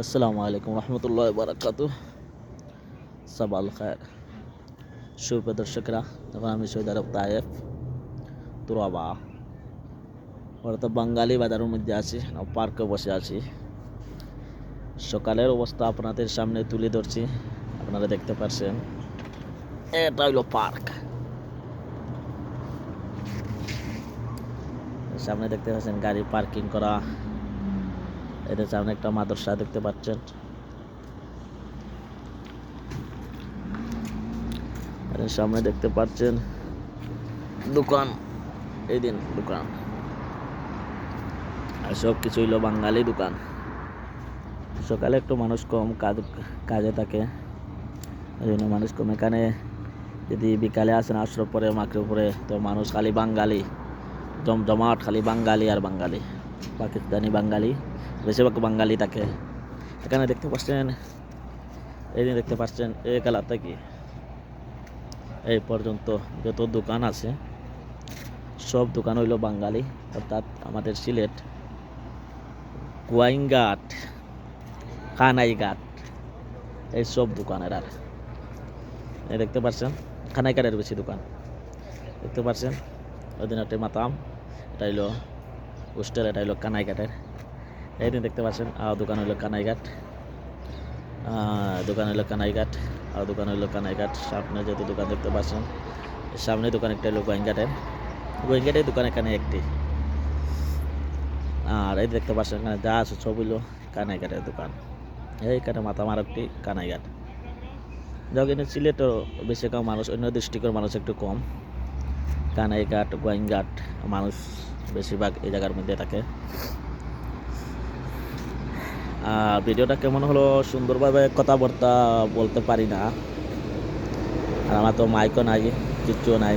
আসসালামু আলাইকুম রহমতুল্লাহ বারাকাতু। সাবাল খায়ের সুপ্রিয় দর্শকরা, এখন আমি সৌদি আরব তায়েফ তুরাবা অর্থাৎ বাঙালি বাজারের মধ্যে আছি, পার্কে বসে আছি। সকালের অবস্থা আপনাদের সামনে তুলে ধরছি। আপনারা দেখতে পাচ্ছেন এটা হইল পার্ক। সামনে দেখতে পাচ্ছেন গাড়ি পার্কিং করা। এদের সামনে একটা মাদ্রাসা দেখতে পাচ্ছেন। সামনে দেখতে পাচ্ছেন দোকান, এই দিন দোকান, আর সব কিছু হইলো বাঙালি দোকান। সকালে একটু মানুষ কম, কাজে থাকে, এই জন্য মানুষ কম। এখানে যদি বিকালে আসেন, আসর পরে মাকড়ের উপরে, তো মানুষ খালি বাঙালি, জমজমাট, খালি বাঙালি আর বাঙালি, পাকিস্তানি বাঙালি, বেশিরভাগ বাঙালি থাকে এখানে। দেখতে পাচ্ছেন, এই দিন দেখতে পাচ্ছেন এই কালার থেকে এই পর্যন্ত যত দোকান আছে সব দোকান হইল বাঙালি, অর্থাৎ আমাদের সিলেট গোয়াইনঘাট, কানাইঘাট, এই সব দোকানের। আর এই দেখতে পাচ্ছেন কানাইঘাটের বেশি দোকান দেখতে পাচ্ছেন। ওদিনটি মাতাম, এটা হইলো হোস্টেল, এটা হইলো কানাইঘাটের। এই দিন দেখতে পাচ্ছেন দোকান হইলো কানাইঘাট, দোকান হইলো কানাইঘাট, আর দোকান হইলো কানাইঘাট। সামনে যত দোকান দেখতে পাচ্ছেন, সামনে দোকান একটা হইলো গোয়াইনঘাটের দোকান এখানে একটি। আর এই দেখতে পাচ্ছেন এখানে যা আছে সব হইলো কানাইঘাটের দোকান। এইখানে মাতামার একটি কানাইঘাট। যাক, এখানে সিলেটও বেশি কম মানুষ, অন্য ডিস্ট্রিক্টের মানুষ একটু কম। কানাইঘাট, গোয়াইনঘাট মানুষ বেশিরভাগ এই জায়গার মধ্যে থাকে। ভিডিওটা কেমন হলো, সুন্দরভাবে কথাবার্তা বলতে পারি না, আর আমার তো মাইকও নাই, কিচ্ছুও নাই,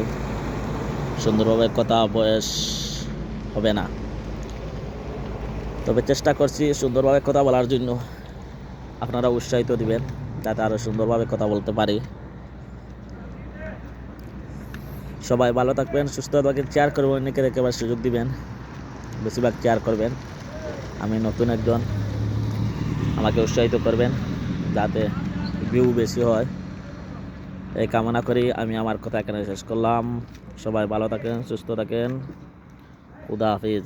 সুন্দরভাবে কথা বয়স হবে না। তবে চেষ্টা করছি সুন্দরভাবে কথা বলার জন্য, আপনারা উৎসাহিত দিবেন যাতে আরও সুন্দরভাবে কথা বলতে পারি। সবাই ভালো থাকবেন, সুস্থ থাকবেন, শেয়ার করবেন, অনেকে একেবারে সুযোগ দিবেন, বেশিরভাগ শেয়ার করবেন। আমি নতুন একজন, আমাকে উৎসাহিত করবেন যাতে ভিউ বেশি হয়, এই কামনা করি আমি আমার কথা এখানে শেষ করলাম। সবাই ভালো থাকেন, সুস্থ থাকেন, খুদা হাফিজ।